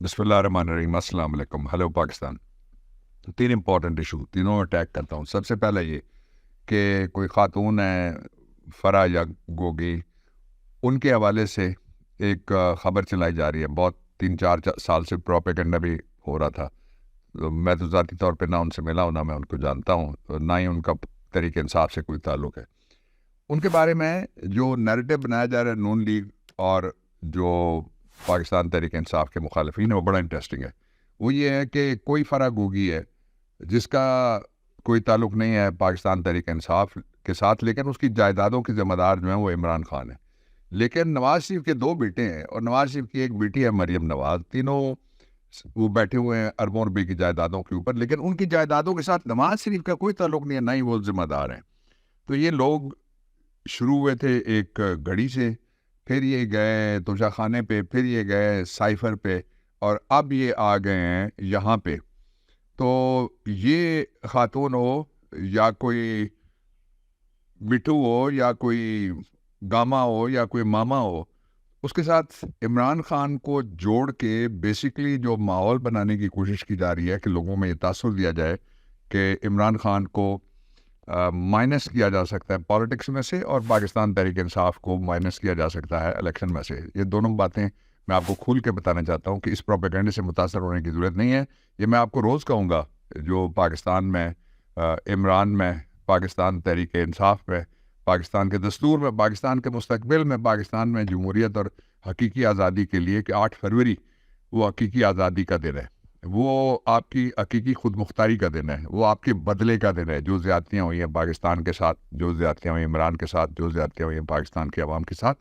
بسم اللہ الرحمن الرحیم، السلام علیکم، ہیلو پاکستان۔ تین امپورٹنٹ ایشو تینوں میں اٹیک کرتا ہوں۔ سب سے پہلے یہ کہ کوئی خاتون ہے فرح یا گوگی، ان کے حوالے سے ایک خبر چلائی جا رہی ہے، بہت 3-4 سال سے پروپیگنڈا بھی ہو رہا تھا۔ میں تو ذاتی طور پہ نہ ان سے ملا ہوں، نہ میں ان کو جانتا ہوں، نہ ہی ان کا طریق انصاف سے کوئی تعلق ہے۔ ان کے بارے میں جو نیریٹو بنایا جا رہا ہے نون لیگ اور جو پاکستان تحریک انصاف کے مخالفین ہیں، وہ بڑا انٹرسٹنگ ہے۔ وہ یہ ہے کہ کوئی فرح گوگی ہے جس کا کوئی تعلق نہیں ہے پاکستان تحریک انصاف کے ساتھ، لیکن اس کی جائیدادوں کے ذمہ دار جو ہیں وہ عمران خان ہے۔ لیکن نواز شریف کے 2 بیٹے ہیں اور نواز شریف کی ایک بیٹی ہے مریم نواز، تینوں وہ بیٹھے ہوئے ہیں اربوں روپے کی جائیدادوں کے اوپر، لیکن ان کی جائیدادوں کے ساتھ نواز شریف کا کوئی تعلق نہیں ہے، نہ ہی وہ ذمہ دار ہیں۔ تو یہ لوگ شروع ہوئے تھے ایک گھڑی سے، پھر یہ گئے توشہ خانے پہ، پھر یہ گئے سائفر پہ، اور اب یہ آ گئے ہیں یہاں پہ۔ تو یہ خاتون ہو یا کوئی مٹھو ہو یا کوئی گاما ہو یا کوئی ماما ہو، اس کے ساتھ عمران خان کو جوڑ کے بیسیکلی جو ماحول بنانے کی کوشش کی جا رہی ہے کہ لوگوں میں یہ تاثر دیا جائے کہ عمران خان کو مائنس کیا جا سکتا ہے پالیٹکس میں سے، اور پاکستان تحریک انصاف کو مائنس کیا جا سکتا ہے الیکشن میں سے۔ یہ دونوں باتیں میں آپ کو کھول کے بتانا چاہتا ہوں کہ اس پروپیگنڈے سے متاثر ہونے کی ضرورت نہیں ہے۔ یہ میں آپ کو روز کہوں گا، جو پاکستان میں عمران میں، پاکستان تحریک انصاف میں، پاکستان کے دستور میں، پاکستان کے مستقبل میں، پاکستان میں جمہوریت اور حقیقی آزادی کے لیے کہ 8 فروری وہ حقیقی آزادی کا دن ہے، وہ آپ کی حقیقی خود مختاری کا دن ہے، وہ آپ کے بدلے کا دن ہے۔ جو زیادتیاں ہوئی ہیں پاکستان کے ساتھ، جو زیادتیاں ہوئی ہیں عمران کے ساتھ، جو زیادتیاں ہوئی ہیں پاکستان کے عوام کے ساتھ،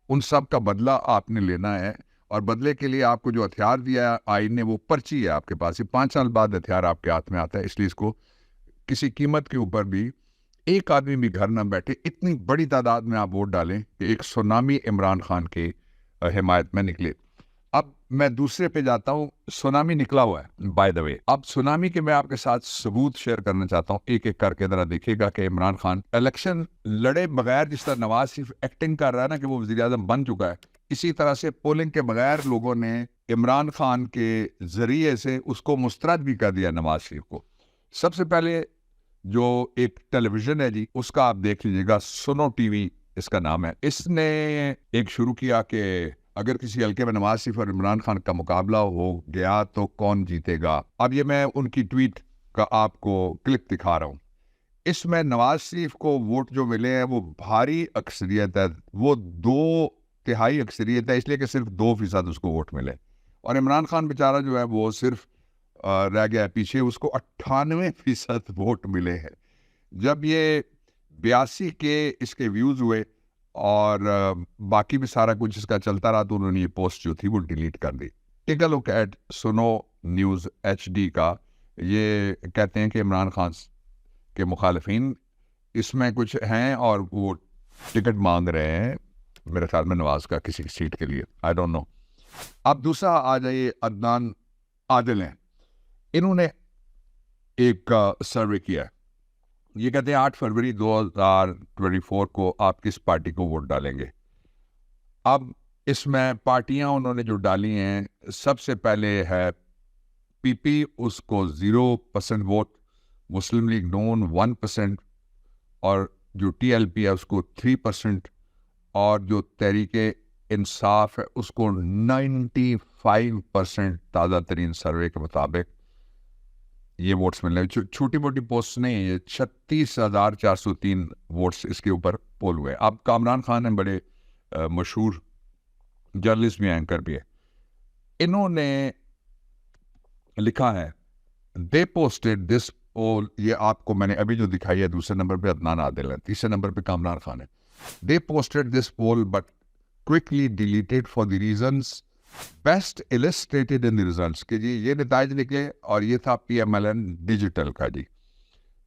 ان سب کا بدلہ آپ نے لینا ہے۔ اور بدلے کے لیے آپ کو جو ہتھیار دیا ہے آئین نے، وہ پرچی ہے آپ کے پاس۔ یہ 5 سال بعد ہتھیار آپ کے ہاتھ میں آتا ہے، اس لیے اس کو کسی قیمت کے اوپر بھی، ایک آدمی بھی گھر نہ بیٹھے، اتنی بڑی تعداد میں آپ ووٹ ڈالیں کہ ایک سونامی عمران خان کے حمایت میں نکلے۔ اب میں دوسرے پہ جاتا ہوں، سونامی نکلا ہوا ہے بائی دا وے۔ اب سونامی کے میں آپ کے ساتھ ثبوت شیئر کرنا چاہتا ہوں، ایک ایک کر کے ذرا دیکھیے گا کہ عمران خان الیکشن لڑے بغیر، جس طرح نواز شریف ایکٹنگ کر رہا ہے نا کہ وہ وزیر اعظم بن چکا ہے، اسی طرح سے پولنگ کے بغیر لوگوں نے عمران خان کے ذریعے سے اس کو مسترد بھی کر دیا نواز شریف کو۔ سب سے پہلے جو ایک ٹیلی ویژن ہے جی، اس کا آپ دیکھ لیجیے گا، سنو ٹی وی اس کا نام ہے۔ اس نے ایک شروع کیا کہ اگر کسی حلقے میں نواز شریف اور عمران خان کا مقابلہ ہو گیا تو کون جیتے گا۔ اب یہ میں ان کی ٹویٹ کا آپ کو کلپ دکھا رہا ہوں۔ اس میں نواز شریف کو ووٹ جو ملے ہیں وہ بھاری اکثریت ہے، وہ 2/3 اکثریت ہے، اس لیے کہ صرف 2% اس کو ووٹ ملے، اور عمران خان بیچارہ جو ہے وہ صرف رہ گیا ہے پیچھے، اس کو 98% ووٹ ملے ہیں۔ جب یہ 82 کے اس کے ویوز ہوئے اور باقی بھی سارا کچھ اس کا چلتا رہا، تو انہوں نے یہ پوسٹ جو تھی وہ ڈیلیٹ کر دی۔ ٹیک اے لک ایٹ سنو نیوز HD کا۔ یہ کہتے ہیں کہ عمران خان کے مخالفین اس میں کچھ ہیں اور وہ ٹکٹ مانگ رہے ہیں، میرے خیال میں نواز کا کسی سیٹ کے لیے، آئی ڈونٹ نو۔ اب دوسرا آ جائیے، عدنان عادل ہیں، انہوں نے ایک سروے کیا ہے۔ یہ کہتے ہیں 8 فروری 2024 کو آپ کس پارٹی کو ووٹ ڈالیں گے۔ اب اس میں پارٹیاں انہوں نے جو ڈالی ہیں، سب سے پہلے ہے PP، اس کو 0% ووٹ، مسلم لیگ نون 1%، اور جو TLP ہے اس کو 3%، اور جو تحریک انصاف ہے اس کو 95% تازہ ترین سروے کے مطابق یہ ووٹس مل رہے ہیں۔ چھوٹی موٹی پوسٹ نہیں ہے، یہ 36,403 ووٹس اس کے اوپر پول ہوئے۔ اب کامران خان ہیں، بڑے مشہور جرنلسٹ بھی، اینکر بھی ہے، انہوں نے لکھا ہے دے پوسٹڈ دس پول۔ یہ آپ کو میں نے ابھی جو دکھائی ہے، دوسرے نمبر پہ عدنان عادل ہے، تیسرے نمبر پہ کامران خان ہے۔ They posted this poll but quickly deleted for the reasons best illustrated in the results، کہ جی یہ نتائج نکلے، اور یہ تھا PMLN ڈیجیٹل کا جی۔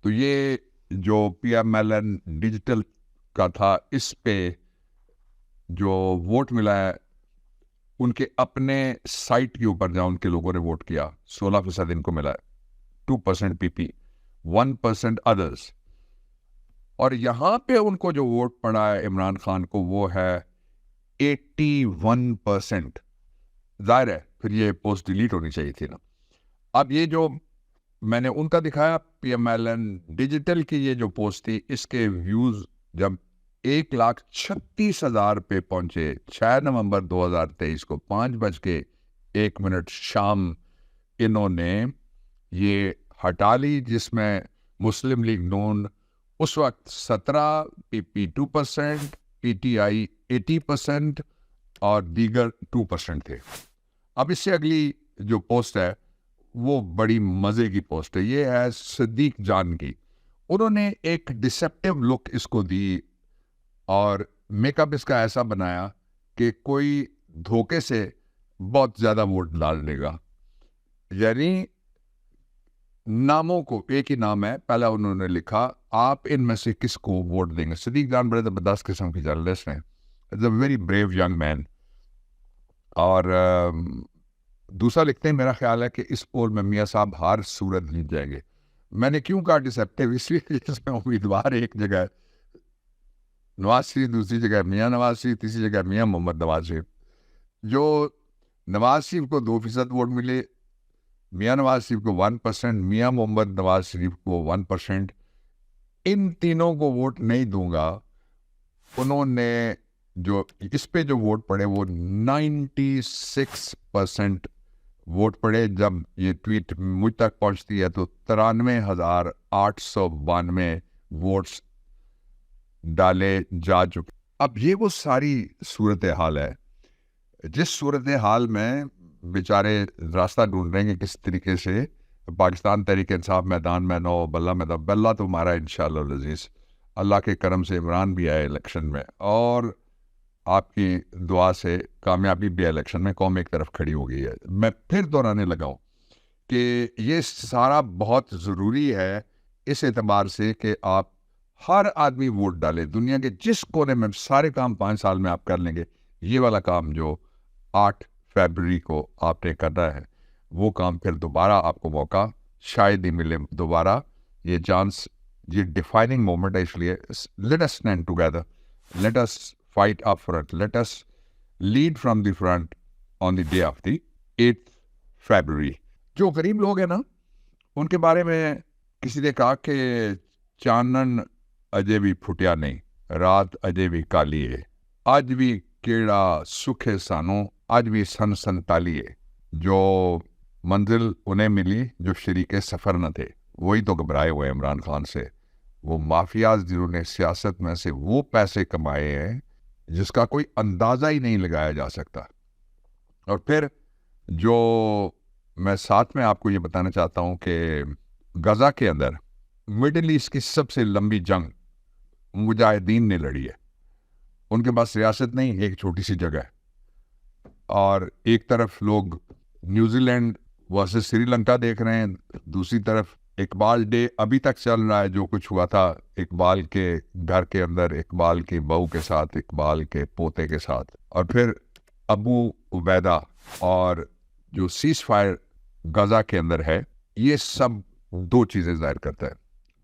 تو یہ جو PMLN ڈیجیٹل کا تھا، اس پہ جو ووٹ ملا ہے، ان کے اپنے سائٹ کے اوپر جہاں ان کے لوگوں نے ووٹ کیا، 16% ان کو ملا ہے، 2% PP، 1% ادرس، اور یہاں پہ ان کو جو ووٹ پڑا ہے عمران خان کو، وہ ہے 81%۔ ظاہر ہے پھر یہ پوسٹ ڈیلیٹ ہونی چاہیے تھی نا. اب یہ جو میں نے ان کا دکھایا پی ایم ایل این ڈیجیٹل کی یہ جو پوسٹ تھی، اس کے ویوز جب 1,36,000 پہ پہنچے 6 نومبر 2023 کو 5:01 شام، انہوں نے یہ ہٹا لی، جس میں مسلم لیگ نون اس وقت 17، پی پی 2%، پی ٹی آئی 80% اور دیگر 2% تھے. اب اس سے اگلی جو پوسٹ ہے وہ بڑی مزے کی پوسٹ ہے. یہ ہے صدیق جان کی. انہوں نے ایک ڈسیپٹیو لک اس کو دی اور میک اپ اس کا ایسا بنایا کہ کوئی دھوکے سے بہت زیادہ ووٹ ڈال دے گا. یعنی ناموں کو ایک ہی نام ہے، پہلا انہوں نے لکھا آپ ان میں سے کس کو ووٹ دیں گے. صدیق جان بڑے زبردست قسم کی جرنلسٹ ہیں، is a very brave young man. اور دوسرا لکھتے ہیں میرا خیال ہے کہ اس پول میں میاں صاحب ہر صورت جیت جائیں گے. میں نے کیوں کہا ڈسیپٹیو؟ اس لیے جس میں امیدوار ایک جگہ ہے نواز شریف، دوسری جگہ میاں نواز شریف، تیسری جگہ میاں محمد نواز شریف. جو نواز شریف کو 2% ووٹ ملے، میاں نواز شریف کو 1%، میاں محمد نواز شریف کو 1%. ان تینوں کو ووٹ نہیں دوں گا. انہوں نے جو اس پہ جو ووٹ پڑے وہ 96% ووٹ پڑے. جب یہ ٹویٹ مجھ تک پہنچتی ہے تو 93,892 ووٹس ڈالے جا چکے. اب یہ وہ ساری صورتحال ہے جس صورتحال میں بیچارے راستہ ڈھونڈ رہے ہیں کہ کس طریقے سے پاکستان تحریک انصاف میدان میں نو بلّہ میں دو بلّہ تو ہمارا انشاءاللہ العزیز. اللہ کے کرم سے عمران بھی آئے الیکشن میں، اور آپ کی دعا سے کامیابی بھی الیکشن میں. قوم ایک طرف کھڑی ہو گئی ہے. میں پھر دہرانے لگا ہوں کہ یہ سارا بہت ضروری ہے اس اعتبار سے کہ آپ ہر آدمی ووٹ ڈالے. دنیا کے جس کونے میں سارے کام 5 سال میں آپ کر لیں گے. یہ والا کام جو 8 فیبروری کو آپ نے کرنا ہے، وہ کام پھر دوبارہ آپ کو موقع شاید ہی ملے دوبارہ. یہ چانس، یہ ڈیفائننگ مومنٹ ہے. اس لیے let us stand together, let us fight up front. Let us lead from the front on the day of the 8th February. جو غریب لوگ ہیں نا، ان کے بارے میں کسی نے کہا کہ چانن اجے بھی پھٹیا نہیں، رات اجے بھی کالی ہے، آج بھی کیڑا سکھے سانو، آج بھی سن سنتالی ہے. جو منزل انہیں ملی جو شریک سفر نہ تھے، وہی تو گھبرائے ہوئے عمران خان سے. وہ مافیاز جنہوں نے سیاست میں سے وہ پیسے کمائے ہیں جس کا کوئی اندازہ ہی نہیں لگایا جا سکتا. اور پھر جو میں ساتھ میں آپ کو یہ بتانا چاہتا ہوں کہ غزہ کے اندر مڈل ایسٹ کی سب سے لمبی جنگ مجاہدین نے لڑی ہے. ان کے پاس ریاست نہیں، ایک چھوٹی سی جگہ ہے. اور ایک طرف لوگ New Zealand versus Sri Lanka دیکھ رہے ہیں، دوسری طرف اقبال ڈے ابھی تک چل رہا ہے. جو کچھ ہوا تھا اقبال کے گھر کے اندر، اقبال کی بہو کے ساتھ، اقبال کے پوتے کے ساتھ. اور پھر ابو عبیدہ اور جو سیز فائر غزہ کے اندر ہے، یہ سب 2 چیزیں ظاہر کرتا ہے: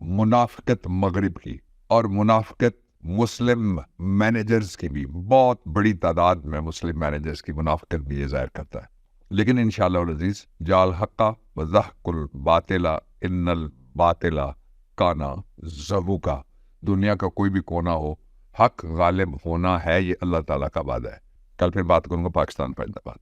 منافقت مغرب کی اور منافقت مسلم مینیجرز کی بھی. بہت بڑی تعداد میں مسلم مینیجرز کی منافقت بھی یہ ظاہر کرتا ہے. لیکن انشاءاللہ العزیز جال حقا و زحق الباطلا ان الباطلا کانا زہوقا. دنیا کا کوئی بھی کونا ہو، حق غالب ہونا ہے، یہ اللہ تعالیٰ کا وعدہ ہے. کل پھر بات کروں گا. پاکستان زندہ باد.